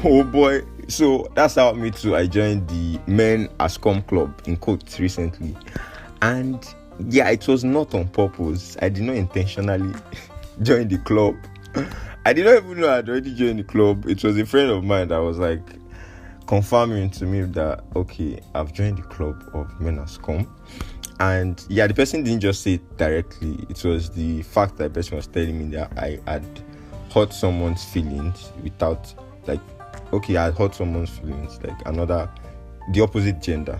Oh boy. So that's how me too. I joined the Men Are Scum club in quotes recently. And yeah, it was not on purpose. I did not intentionally join the club. I did not even know I'd already joined the club. It was a friend of mine that was like confirming to me that, okay, I've joined the club of Men Are Scum. And yeah, the person didn't just say it directly. It was the fact that the person was telling me that I had hurt someone's feelings without, like, okay, I had hurt someone's feelings, like the opposite gender.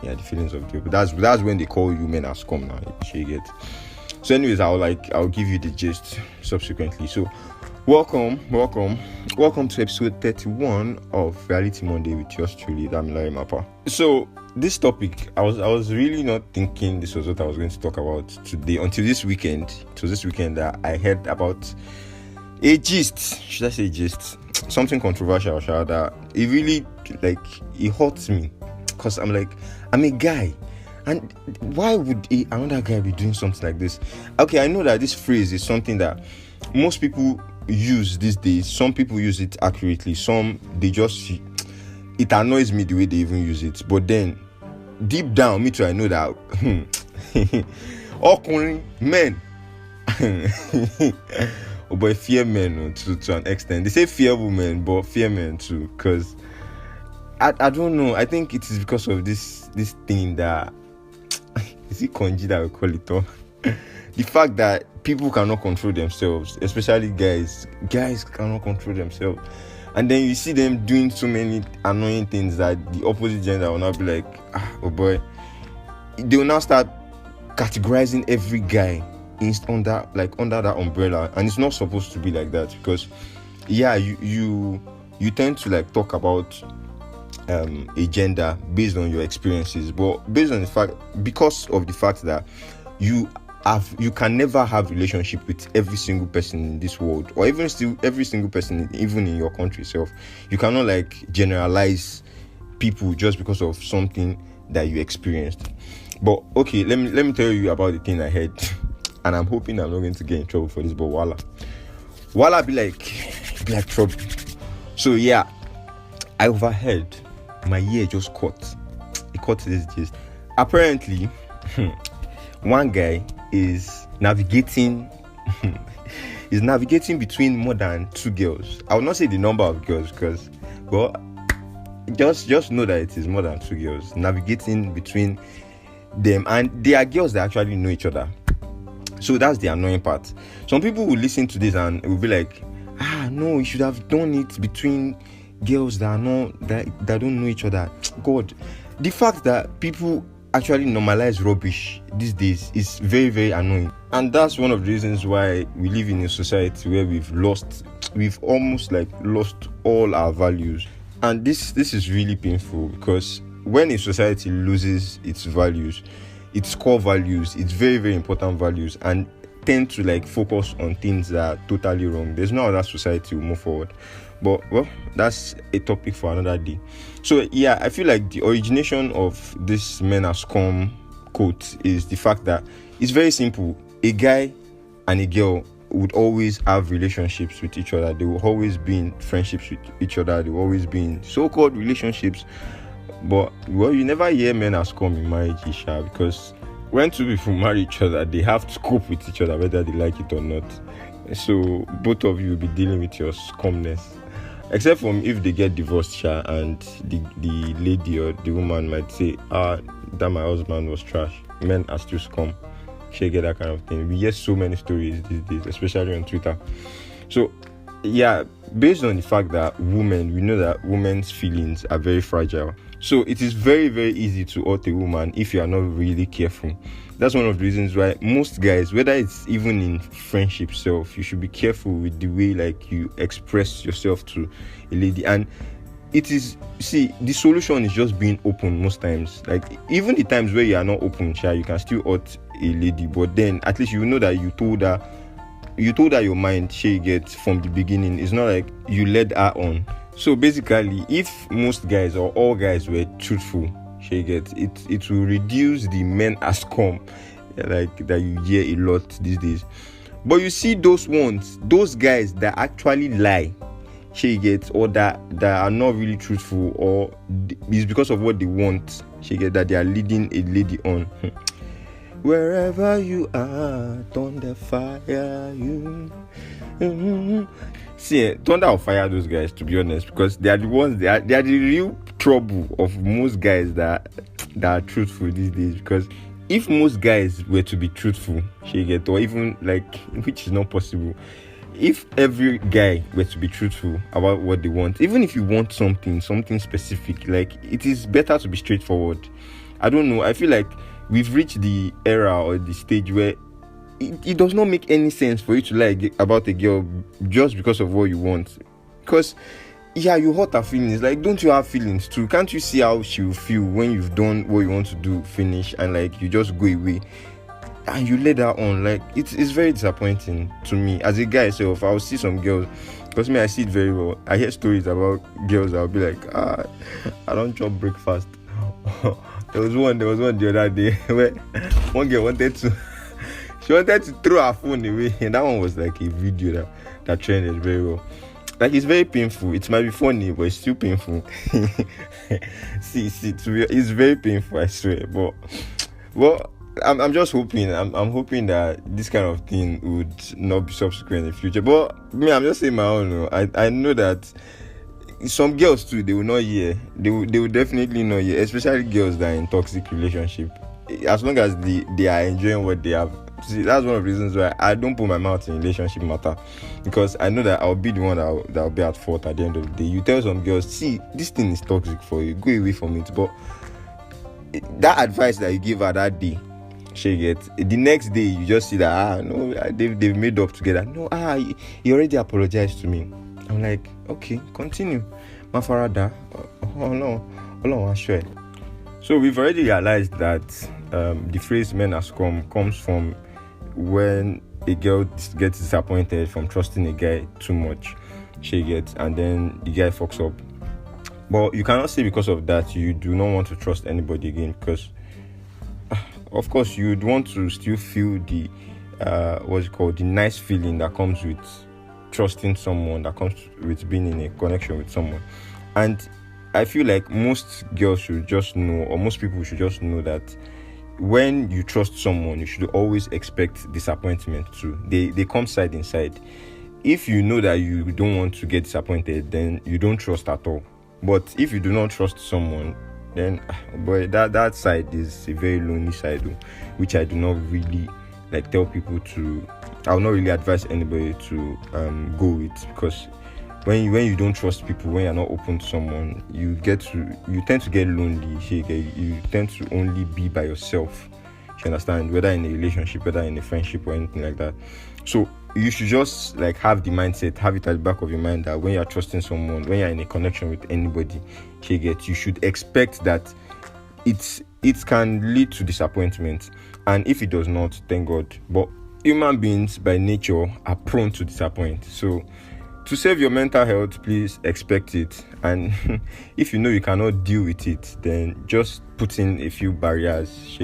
Yeah, the feelings of the opposite. That's when they call you Men Are Scum now. You get. So anyways, I'll give you the gist subsequently. So welcome to episode 31 of Reality Monday with yours truly, Damilare Mappa. So this topic, I was really not thinking this was what I was going to talk about today until this weekend. It was this weekend that I heard about a gist. Should I say gist? Something controversial, that it really, like, it hurts me because I'm a guy, and why would another guy be doing something like this? Okay, I know that this phrase is something that most people use these days. Some people use it accurately, some they just, it annoys me the way they even use it. But then deep down, me too, I know that all men oh boy, fear men to an extent. They say fear women, but fear men too, because I don't know. I think it is because of this thing that is it konji that we call it, or the fact that people cannot control themselves, especially guys cannot control themselves, and then you see them doing so many annoying things that the opposite gender will not be like, oh boy. They will now start categorizing every guy under that umbrella, and it's not supposed to be like that, because yeah, you tend to like talk about a gender based on your experiences, but because of the fact that you can never have relationship with every single person in this world, or even still every single person even in your country itself. You cannot like generalize people just because of something that you experienced. But okay, let me tell you about the thing I heard. And I'm hoping I'm not going to get in trouble for this, but voila be like trouble. So yeah, I overheard, my ear just caught. It caught this gist. Apparently, one guy is navigating between more than two girls. I will not say the number of girls, because, well, just know that it is more than two girls navigating between them, and they are girls that actually know each other. So that's the annoying part. Some people will listen to this and will be like, no, you should have done it between girls that don't know each other. God, the fact that people actually normalize rubbish these days is very, very annoying. And that's one of the reasons why we live in a society where we've almost like lost all our values. And this is really painful, because when a society loses its values, its core values, its very, very important values, and tend to like focus on things that are totally wrong, there's no other society will move forward. But well, that's a topic for another day. So yeah, I feel like the origination of this Men Are Scum quote is the fact that it's very simple. A guy and a girl would always have relationships with each other. They will always be in friendships with each other. They will always be in so-called relationships. But well, you never hear Men Are Scum in marriage, Isha, because when two people marry each other, they have to cope with each other whether they like it or not. So both of you will be dealing with your scumness, except from if they get divorced, and the lady or the woman might say, that my husband was trash. Men are still scum. She get that kind of thing. We hear so many stories these days, especially on Twitter. So yeah, based on the fact that we know that women's feelings are very fragile. So it is very, very easy to hurt a woman if you are not really careful. That's one of the reasons why most guys, whether it's even in friendship self, you should be careful with the way like you express yourself to a lady. And the solution is just being open most times. Like even the times where you are not open, you can still hurt a lady, but then at least you know that you told her your mind she gets from the beginning. It's not like you led her on. So basically, if most guys or all guys were truthful, it will reduce the Men Are Scum like that you hear a lot these days. But you see those guys that actually lie, she gets, or that are not really truthful, or it's because of what they want, she get, that they are leading a lady on. Wherever you are, thunder fire you. See, thunder will fire those guys, to be honest, because they are the ones, they are the real trouble of most guys that are truthful these days. Because if most guys were to be truthful, she get, or even like, which is not possible, if every guy were to be truthful about what they want, even if you want something specific, like, it is better to be straightforward. I don't know, I feel like we've reached the era or the stage where it does not make any sense for you to lie about a girl just because of what you want. Because, yeah, you hurt her feelings. Like, don't you have feelings too? Can't you see how she will feel when you've done what you want to do, finish, and like you just go away and you let her on? Like, it's very disappointing to me as a guy. So if I'll see some girls, because me, I see it very well. I hear stories about girls that will be like, I don't chop breakfast. There was one the other day where one girl wanted to throw her phone away, and that one was like a video that trended very well. Like, it's very painful. It might be funny, but it's still painful. see, it's very painful, I swear. But well, I'm just hoping. I'm hoping that this kind of thing would not be subsequent in the future. But me, I'm just saying my own. I know that some girls too, they will not hear. They will definitely not hear, especially girls that are in toxic relationship. As long as they are enjoying what they have. See, that's one of the reasons why I don't put my mouth in relationship matter, because I know that I'll be the one that will be at fault at the end of the day. You tell some girls, see, this thing is toxic for you, go away from it. But that advice that you give her that day, she gets, the next day you just see that no, they've made up together. No, he already apologized to me. I'm like, okay, continue. Mafarada. Oh no, I swear. So we've already realized that the phrase "men are scum" comes from when a girl gets disappointed from trusting a guy too much, she gets, and then the guy fucks up. But you cannot say because of that you do not want to trust anybody again, because of course you'd want to still feel the the nice feeling that comes with trusting someone, that comes with being in a connection with someone. And I feel like most girls should just know, or most people should just know, that when you trust someone, you should always expect disappointment too. They come side and side. If you know that you don't want to get disappointed, then you don't trust at all. But if you do not trust someone, then boy, that side is a very lonely side, which I do not really like tell people to. I will not really advise anybody to go with, because when you don't trust people, when you're not open to someone, you tend to get lonely. You tend to only be by yourself. You understand? Whether in a relationship, whether in a friendship or anything like that. So you should just like have the mindset, have it at the back of your mind that when you're trusting someone, when you're in a connection with anybody, you should expect that it can lead to disappointment. And if it does not, thank God. But human beings by nature are prone to disappoint. So to save your mental health, please expect it. And if you know you cannot deal with it, then just put in a few barriers,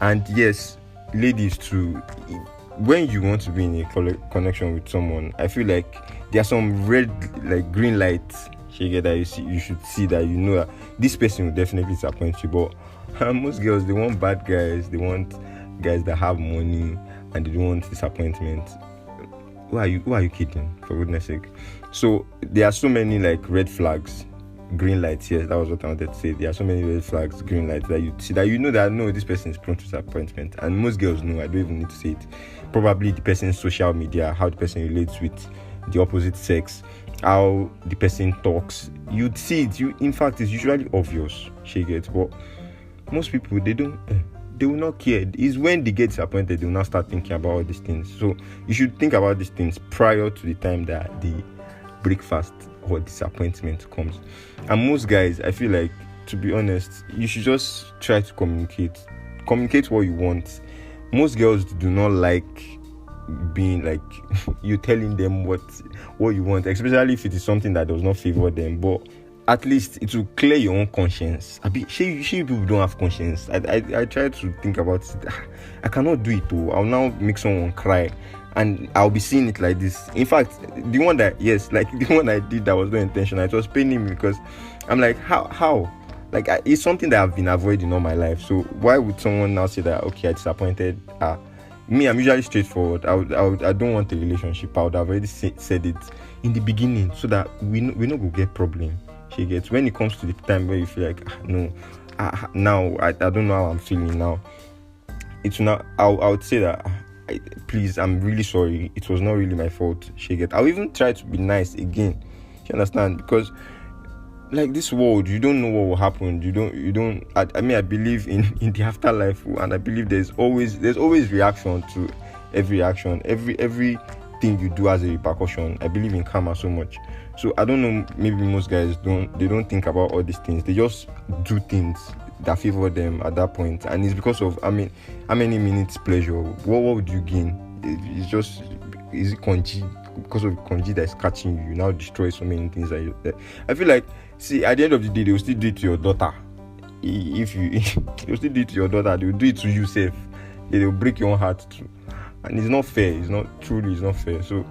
And yes, ladies too, when you want to be in a connection with someone, I feel like there are some green lights, that you should see, that you know that this person will definitely disappoint you. But most girls, they want bad guys, they want guys that have money, and they don't want disappointment. Who are you kidding, for goodness sake? So there are so many like red flags, green lights. Yes, that was what I wanted to say. There are so many red flags, green lights that you see, that you know that no, this person is prone to disappointment. And most girls know. I don't even need to say it. Probably the person's social media, how the person relates with the opposite sex, how the person talks. You'd see it. In fact, it's usually obvious. But most people, they will not care. It's when they get disappointed, they will not start thinking about all these things. So you should think about these things prior to the time that the breakfast or disappointment comes. And most guys, I feel like, to be honest, you should just try to communicate what you want. Most girls do not like being like you telling them what you want, especially if it is something that does not favor them. But at least it will clear your own conscience. She people don't have conscience. I try to think about it. I cannot do it too. I'll now make someone cry and I'll be seeing it like this. In fact, the one I did that was not intentional, it was paining me because I'm like, how? Like, it's something that I've been avoiding all my life. So why would someone now say that, okay, I disappointed? Me, I'm usually straightforward. I don't want a relationship. I would have already said it in the beginning so that we not go get problem. She gets, when it comes to the time where you feel like, no, now I don't know how I'm feeling now. It's not. I would say that, please, I'm really sorry. It was not really my fault. She get. I'll even try to be nice again. You understand? Because, like, this world, you don't know what will happen. You don't. I mean, I believe in the afterlife, and I believe there's always reaction to every action. Everything you do has a repercussion. I believe in karma so much. So I don't know. Maybe most guys don't think about all these things. They just do things that favor them at that point, and it's because of, I mean, how many minutes pleasure? What would you gain? Is it konji? Because of konji that is catching you now destroy so many things that I feel like, see, at the end of the day, they will still do it to your daughter. If you they'll still do it to your daughter, they will do it to you safe. They will break your own heart too, and it's not fair. It's not fair. So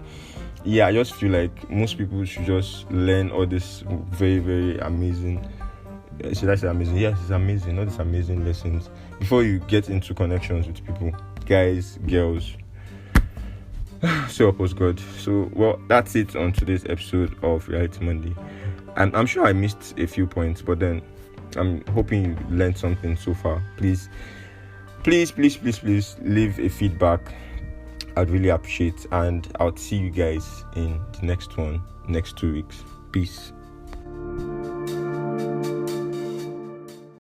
yeah, I just feel like most people should just learn all this very, very amazing. Should I say amazing? Yes, it's amazing. All these amazing lessons before you get into connections with people, guys, girls. So help us God. So, well, that's it on today's episode of Reality Monday. And I'm sure I missed a few points, but then I'm hoping you learned something so far. Please leave a feedback. I'd really appreciate, and I'll see you guys in the next 2 weeks. Peace.